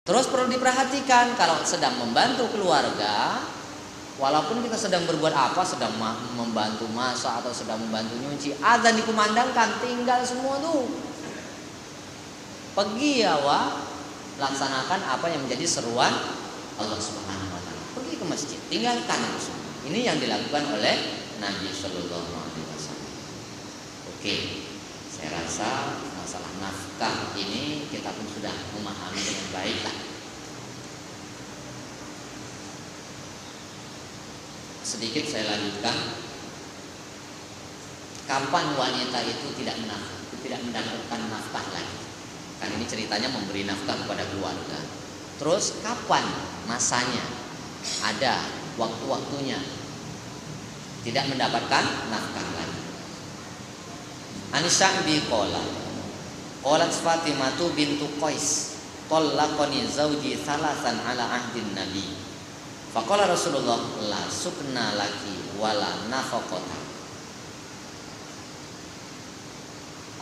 Terus perlu diperhatikan kalau sedang membantu keluarga, walaupun kita sedang berbuat apa, sedang membantu masak atau sedang membantu nyuci, azan dikumandangkan, tinggal semua tuh. Pergi ya laksanakan apa yang menjadi seruan Allah Subhanahu wa taala. Pergi ke masjid, tinggalkan itu semua. Ini yang dilakukan oleh Nabi Shallallahu alaihi wasallam. Oke, saya rasa masalah nafkah ini kita pun sudah memahami dengan baik lah. Sedikit saya lanjutkan. Kapan wanita itu tidak mendapatkan nafkah lagi? Kan ini ceritanya memberi nafkah kepada keluarga. Terus kapan masanya? Ada waktu-waktunya tidak mendapatkan nafkah lagi. An-Sya'bi qalat Fatimatu bintu Qais talaqani zawji salasan ala ahdin nabi. Faqala Rasulullah la sukna laki wala nafaqata.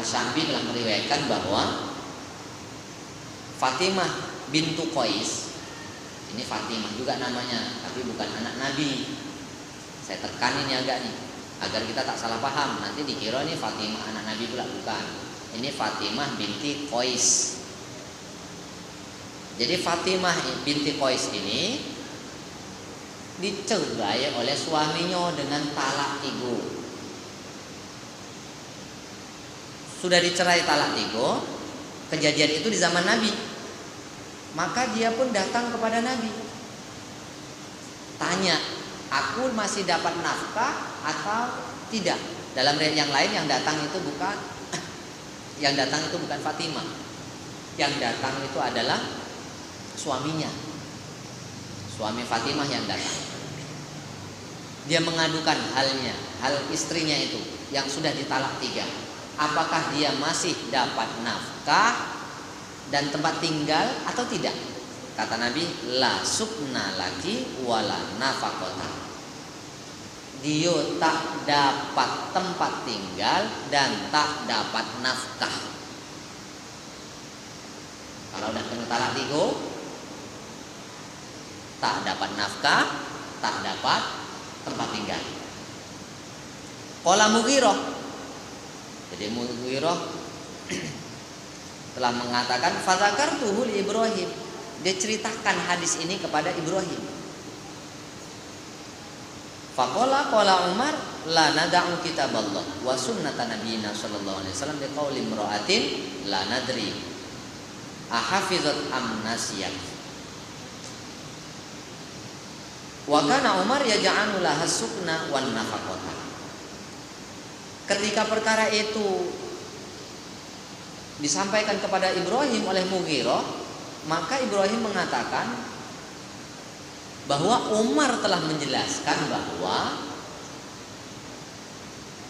Asy-Sya'bi telah meriwayatkan bahwa Fatimah bintu Qais, ini Fatimah juga namanya, tapi bukan anak Nabi. Saya tekan ini agak nih, agar kita tak salah paham. Nanti dikira ini Fatimah anak Nabi pula, bukan. Ini Fatimah binti Qais. Jadi Fatimah binti Qais ini dicerai oleh suaminya dengan talak 3. Sudah dicerai talak 3. Kejadian itu di zaman Nabi. Maka dia pun datang kepada Nabi, tanya, aku masih dapat nafkah atau tidak? Dalam riwayat yang lain yang datang itu bukan Fatimah. Yang datang itu adalah suaminya. Suami Fatimah yang datang. Dia mengadukan hal istrinya itu yang sudah ditalak 3. Apakah dia masih dapat nafkah dan tempat tinggal atau tidak? Kata Nabi, la sukna laki wala nafaqata. Dia tak dapat tempat tinggal dan tak dapat nafkah. Kalau udah kena talak 3, tak dapat nafkah, tak dapat tempat tinggal. Qala Mughirah. Jadi Mughirah telah mengatakan fadzakartuhu li Ibrahim. Dia ceritakan hadis ini kepada Ibrahim. Faqala qala Umar la nada'u kitaballah wa sunnata nabiyina sallallahu alaihi wasallam bi qauli imra'atin la nadri ahafizat am nasiyat. Wa kana Umar yaj'alu laha sukna wan nafaqata. Ketika perkara itu disampaikan kepada Ibrahim oleh Mughirah, maka Ibrahim mengatakan bahwa Umar telah menjelaskan bahwa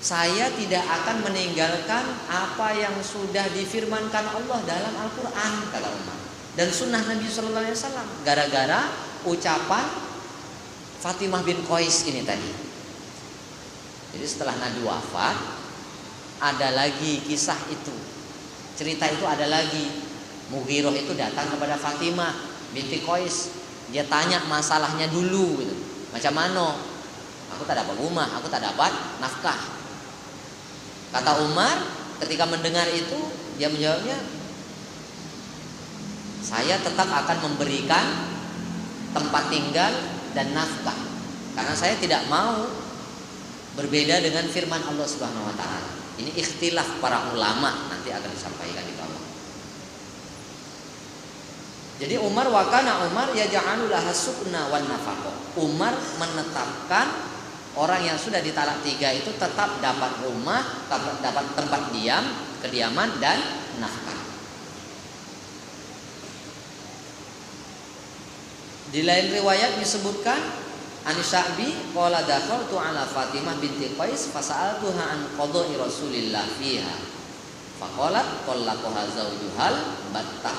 saya tidak akan meninggalkan apa yang sudah difirmankan Allah dalam Al-Quran, kata Umar, dan sunnah Nabi Sallallahu Alaihi Wasallam, gara-gara ucapan Fatimah bin Qais ini tadi. Jadi setelah Nabi wafat, ada lagi kisah itu, cerita itu ada lagi. Mughirah itu datang kepada Fatimah binti Qais. Dia tanya masalahnya dulu gitu. Macam mana? Aku tak dapat rumah, aku tak dapat nafkah. Kata Umar ketika mendengar itu, dia menjawabnya, saya tetap akan memberikan tempat tinggal dan nafkah, karena saya tidak mau berbeda dengan firman Allah Subhanahu wa taala. Ini ikhtilaf para ulama, nanti akan disampaikan di bawah. Jadi Umar Umar yaj'alu laha sukna wan nafaqah. Umar menetapkan orang yang sudah ditalak 3 itu tetap dapat rumah, dapat tempat kediaman dan nafkah. Di lain riwayat disebutkan An-Sya'bi qala dakhaltu ala Fatimah binti Qais fasa'altuha an qada'i Rasulillah fiha. Faqalat qallaqaha zawjuhal battah.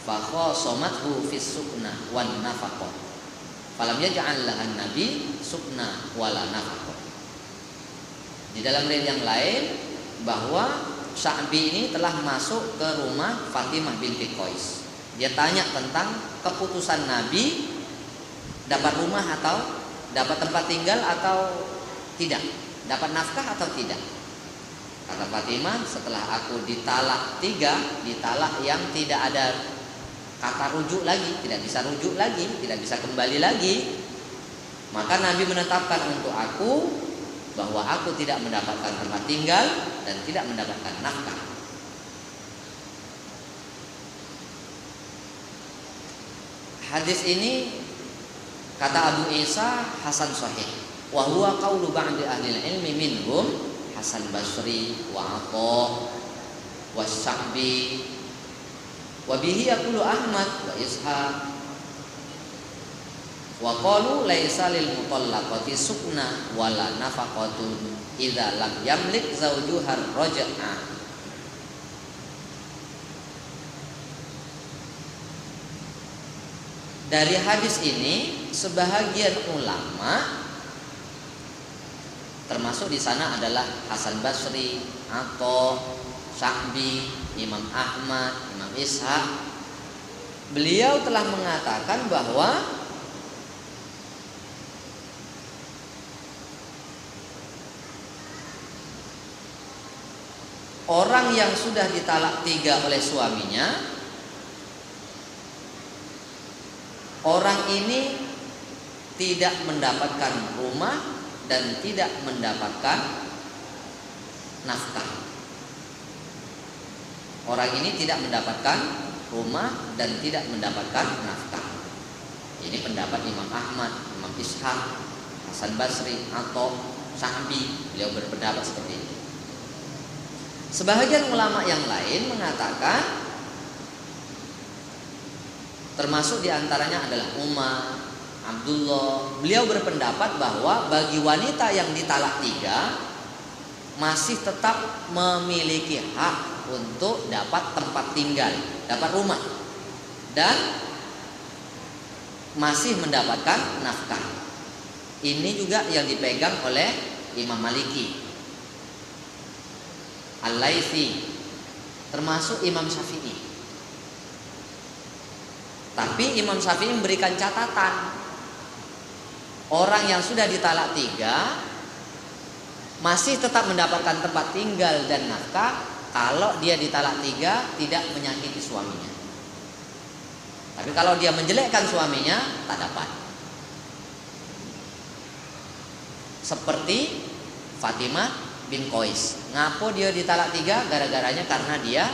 Fa khasamathu fi sukna wan nafaqah. Falam yaj'al laha an-nabi sukna wala nafaqah. Di dalam riwayat yang lain bahwa Sya'bi ini telah masuk ke rumah Fatimah binti Qais. Dia tanya tentang keputusan Nabi, dapat rumah atau dapat tempat tinggal atau tidak, dapat nafkah atau tidak. Kata Fatimah, setelah aku ditalak 3, ditalak yang tidak ada kata rujuk lagi, tidak bisa rujuk lagi, tidak bisa kembali lagi, maka Nabi menetapkan untuk aku bahwa aku tidak mendapatkan tempat tinggal dan tidak mendapatkan nafkah. Hadis ini kata Abu Isa hasan sahih. Wa huwa qaulu ba'di ahli ilmi minhum Hasan Basri wa Atha wa Sya'bi wa bihi yaqulu Ahmad wa Ishaq wa qalu laisa lil mutallaqati sukna wala nafaqatun idza lam yamlik zawjuhar raj'a. Dari hadis ini sebahagian ulama, termasuk di sana adalah Hasan Basri, Atha, Sya'bi, Imam Ahmad, Imam Ishaq, beliau telah mengatakan bahwa orang yang sudah ditalak 3 oleh suaminya, orang ini tidak mendapatkan rumah dan tidak mendapatkan nafkah. Orang ini tidak mendapatkan rumah dan tidak mendapatkan nafkah. Ini pendapat Imam Ahmad, Imam Ishaq, Hasan Basri, atau Sya'bi. Beliau berpendapat seperti ini. Sebahagian ulama yang lain mengatakan, termasuk diantaranya adalah Umar, Abdullah, beliau berpendapat bahwa bagi wanita yang ditalak 3 masih tetap memiliki hak untuk dapat tempat tinggal, dapat rumah, dan masih mendapatkan nafkah. Ini juga yang dipegang oleh Imam Maliki, Al-Laitsi, termasuk Imam Syafi'i. Tapi Imam Syafi'i memberikan catatan, orang yang sudah ditalak 3 masih tetap mendapatkan tempat tinggal dan nafkah kalau dia ditalak 3 tidak menyakiti suaminya. Tapi kalau dia menjelekkan suaminya, tak dapat. Seperti Fatimah bin Qais, ngapo dia ditalak 3? Gara-garanya karena dia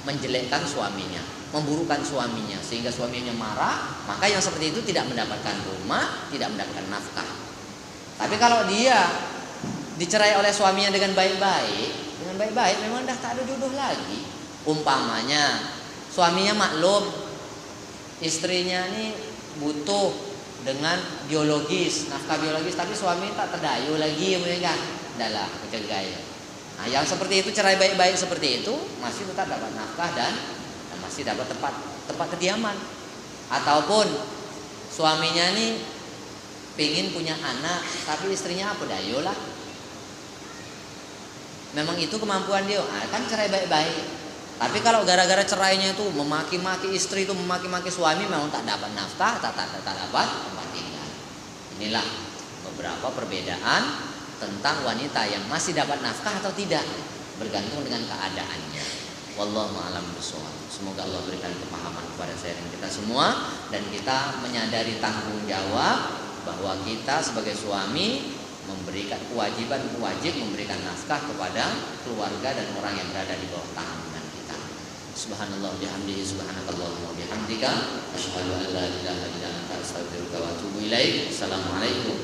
menjelekkan suaminya, memburukan suaminya, sehingga suaminya marah. Maka yang seperti itu tidak mendapatkan rumah, tidak mendapatkan nafkah. Tapi kalau dia dicerai oleh suaminya dengan baik-baik, memang dah tak ada jodoh lagi. Umpamanya suaminya maklum, istrinya ini butuh dengan biologis, nafkah biologis, tapi suami tak terdayu lagi, kan? Adalah kecegai. Nah, yang seperti itu, cerai baik-baik seperti itu masih tetap dapat nafkah dan masih dapat tempat kediaman. Ataupun suaminya ini pengen punya anak, tapi istrinya apa dayo lah, memang itu kemampuan dia, kan cerai baik-baik. Tapi kalau gara-gara cerainya itu memaki-maki istri, itu memaki-maki suami, memang tak dapat nafkah, tak dapat tempat tinggal. Inilah beberapa perbedaan tentang wanita yang masih dapat nafkah atau tidak, bergantung dengan keadaannya. Wallahu a'lam bishawab. Semoga Allah berikan kepahaman kepada saya dan kita semua, dan kita menyadari tanggung jawab bahwa kita sebagai suami memberikan kewajiban, wajib memberikan nafkah kepada keluarga dan orang yang berada di bawah tangan kita. Subhanallah bihamdihi, subhanakallahumma bihamdika, asyhadu an la ilaha illa anta, astaghfiruka wa atubu ilaik. Assalamualaikum